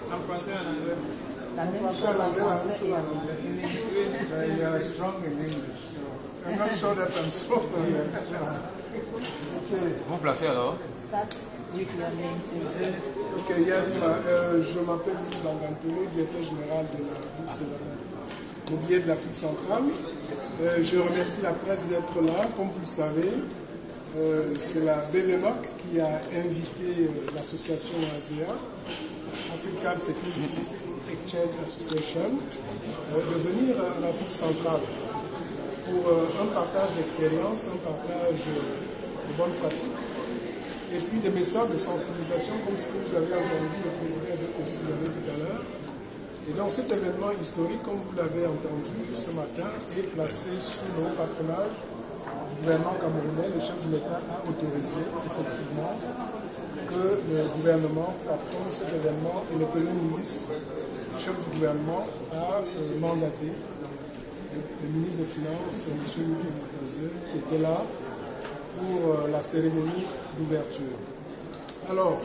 En français, en anglais. La même chose en français et en anglais. You are strong in English, so I'm not sure that I'm strong in English. Okay. Vous placez alors? Start with your name, please. Ok, yes, je m'appelle Louis Bangantolo, directeur général de la Bourse de l'immobilier de l'Afrique centrale. Je remercie la presse d'être là. Comme vous le savez, c'est la BVMAC qui a invité l'association ASEA, African Securities Exchange Association, de venir à l'Afrique centrale pour un partage d'expérience, un partage de bonnes pratiques et puis des messages de sensibilisation comme ce que vous avez entendu le président de considérer tout à l'heure. Et donc cet événement historique, comme vous l'avez entendu ce matin, est placé sous le patronage du gouvernement camerounais. Le chef de l'État a autorisé effectivement que le gouvernement patronne cet événement et le Premier ministre, le chef du gouvernement, a mandaté le ministre des Finances, M. Louis Moutazieu, qui était là pour la cérémonie d'ouverture. Alors,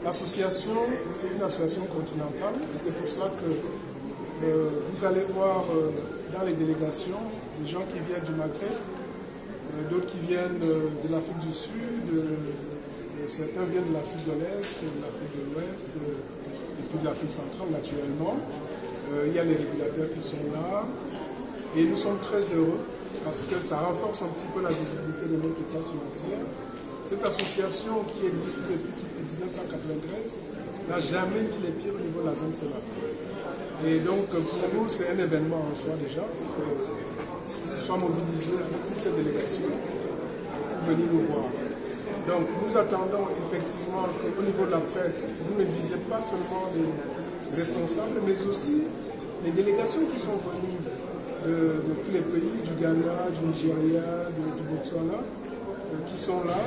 l'association, c'est une association continentale et c'est pour cela que vous allez voir dans les délégations des gens qui viennent du Maghreb, d'autres qui viennent de l'Afrique du Sud, certains viennent de l'Afrique de l'Est, de l'Afrique de l'Ouest et puis de l'Afrique centrale naturellement. Il y a les régulateurs qui sont là et nous sommes très heureux parce que ça renforce un petit peu la visibilité de notre état financier. Cette association qui existe depuis 1993 n'a jamais mis les pieds au niveau de la zone CEMAC. Et donc pour nous c'est un événement en soi déjà, qu'ils se soient mobilisés avec toute cette délégation pour venir nous voir. Donc nous attendons effectivement qu'au niveau de la presse, vous ne visez pas seulement les responsables, mais aussi les délégations qui sont venues de tous les pays, du Ghana, du Nigeria, du Botswana, qui sont là,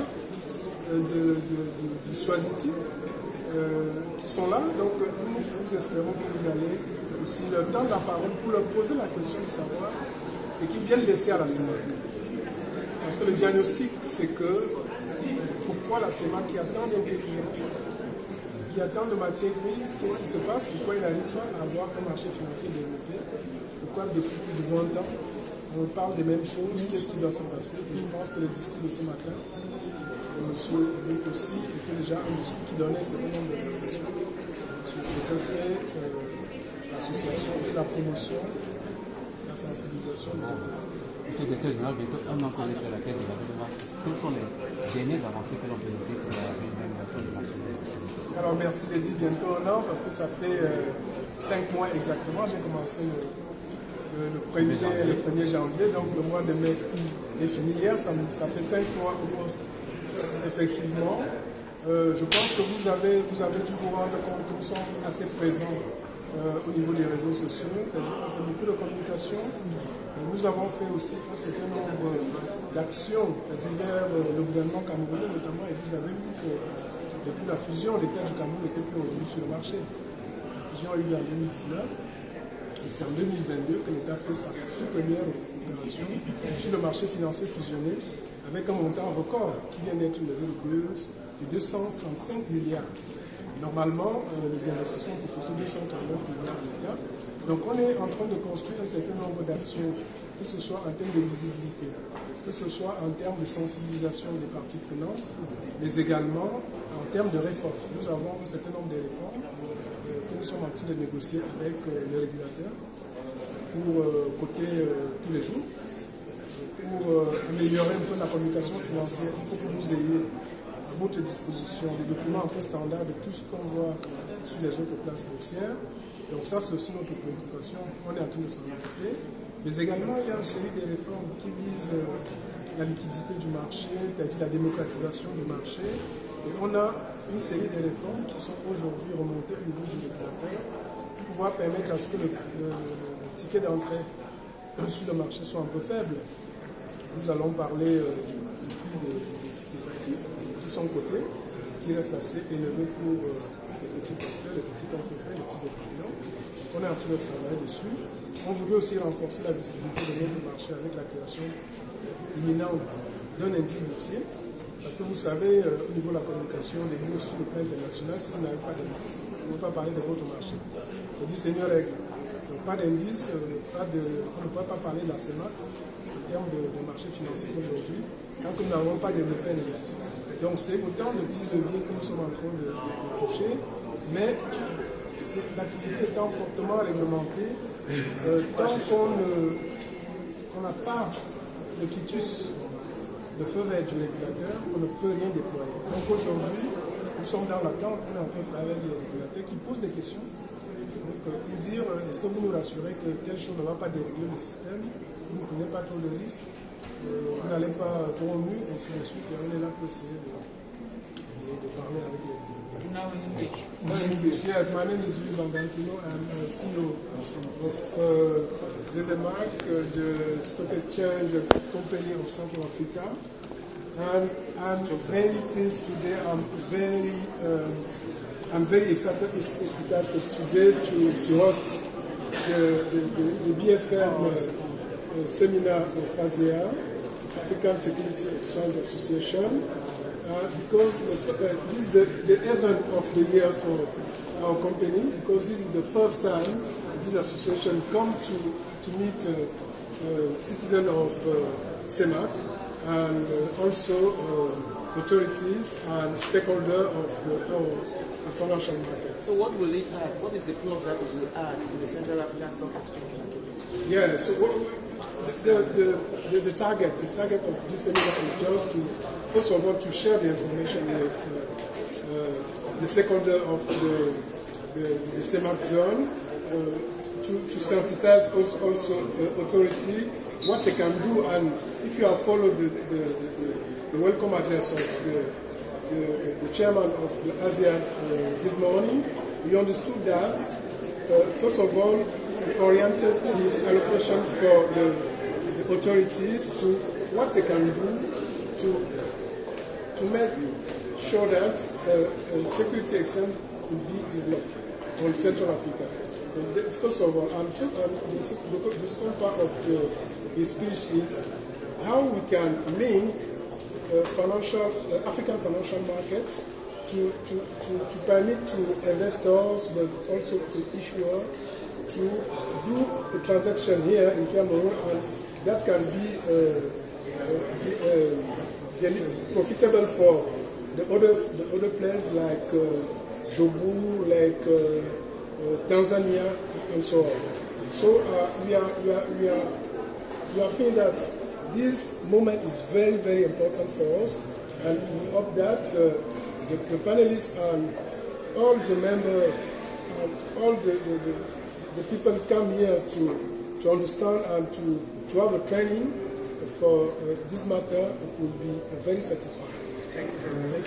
du Swaziti, qui sont là. Donc nous espérons que vous allez aussi leur temps de la parole pour leur poser la question de savoir ce qu'ils viennent laisser à la CEMAC. Parce que le diagnostic, c'est que pourquoi la CEMAC qui a tant d'intelligence, qui a tant de matières grises, qu'est-ce qui se passe, pourquoi il n'arrive pas à avoir un marché financier développé, pourquoi depuis plus de 20 ans on parle des mêmes choses, qu'est-ce qui doit se passer. Et je pense que le discours de ce matin, M. Eric aussi, était déjà un discours qui donnait un certain nombre de réflexions sur ce que fait l'association, la promotion, la sensibilisation des autres. Monsieur le directeur général, bientôt un an qu'on est à la tête de la BVMAC. Quelles sont les dernières avancées que l'on peut noter pour la réalisation du marché de la. Alors merci de dire bientôt un an parce que ça fait 5 mois exactement. J'ai commencé le 1er janvier, donc le mois de mai est fini hier, ça fait 5 mois au poste. Effectivement, je pense que vous avez dû vous rendre compte que nous sommes assez présents au niveau des réseaux sociaux. On fait beaucoup de communication. Nous avons fait aussi un certain nombre d'actions divers le gouvernement camerounais notamment, et vous avez vu que depuis la fusion, les terres du Cameroun n'étaient plus revenues sur le marché. La fusion a eu lieu en 2019 et c'est en 2022 que l'État fait sa toute première opération sur le marché financier fusionné avec un montant record qui vient d'être levé de 235 milliards. Normalement, les investissements proposés 239 milliards de l'État. Donc on est en train de construire un certain nombre d'actions, que ce soit en termes de visibilité, que ce soit en termes de sensibilisation des parties prenantes, mais également en termes de réformes. Nous avons un certain nombre de réformes que nous sommes en train de négocier avec les régulateurs pour côté tous les jours, pour améliorer un peu la communication financière. Il faut que vous ayez à votre disposition des documents un peu standards de tout ce qu'on voit sur les autres places boursières. Donc ça, c'est aussi notre préoccupation. On est en train de s'en occuper. Mais également, il y a une série de réformes qui visent la liquidité du marché, c'est-à-dire la démocratisation du marché. Et on a une série de réformes qui sont aujourd'hui remontées au niveau du régulateur pour pouvoir permettre à ce que le ticket d'entrée sur le marché soit un peu faible. Nous allons parler du prix des tickets actifs qui sont cotés, qui restent assez élevés pour les petits porteurs, les petits portefeuilles, les petits épargnants. On est en train de travailler dessus. On voudrait aussi renforcer la visibilité de notre marché avec la création imminente d'un indice boursier Parce que vous savez, au niveau de la communication, des mots sur le plan international, si vous n'avez pas d'indice, vous ne pouvez pas parler de votre marché. On dit c'est une règle. Donc pas d'indice, on ne peut pas parler de la CEMAC en termes de marché financier aujourd'hui, tant que nous n'avons pas développé un indice. Donc c'est autant de petits leviers que nous sommes en train de toucher, mais l'activité étant fortement réglementée, tant qu'on n'a pas le quitus, le feu vert du régulateur, on ne peut rien déployer. Donc aujourd'hui, nous sommes dans l'attente, on est en train de travailler avec les régulateurs qui posent des questions. Donc pour dire, est-ce que vous nous rassurez que telle chose ne va pas dérégler le système, vous ne prenez pas trop de risques, vous n'allez pas trop au mur, ainsi de suite, et on est là pour essayer de parler avec les régulateurs. Yes, my name is Louis Bambantino. I'm CEO of Redemark, the stock exchange company of Central Africa. And I'm very pleased today. I'm very excited today to host the BFM seminar of ASEAN, African Security Exchange Association. Because this is the event of the year for our company, because this is the first time this association come to meet citizens of CEMAC and also authorities and stakeholders of the financial market. So what will it add? What is the plus that it will add to the Central African Stock Exchange? Yeah, so the target of this seminar is just to, first of all, to share the information with the stakeholder of the CEMAC zone, to sensitize also authority what they can do. And if you have followed the welcome address of the chairman of the ASEAN this morning, we understood that first of all, he oriented his allocation for the authorities to what they can do to make sure that security exchange will be developed on Central Africa. First of all, and the second part of his speech is how we can link African financial market to permit to investors, but also to issuers, to do a transaction here in Cameroon, and that can be profitable for the other places like Jobu, like Tanzania, and so on. So we are feeling that this moment is very, very important for us, and we hope that the panelists and all the members and all the people come here to understand and to have a training for this matter. It will be very satisfying. Thank you very much.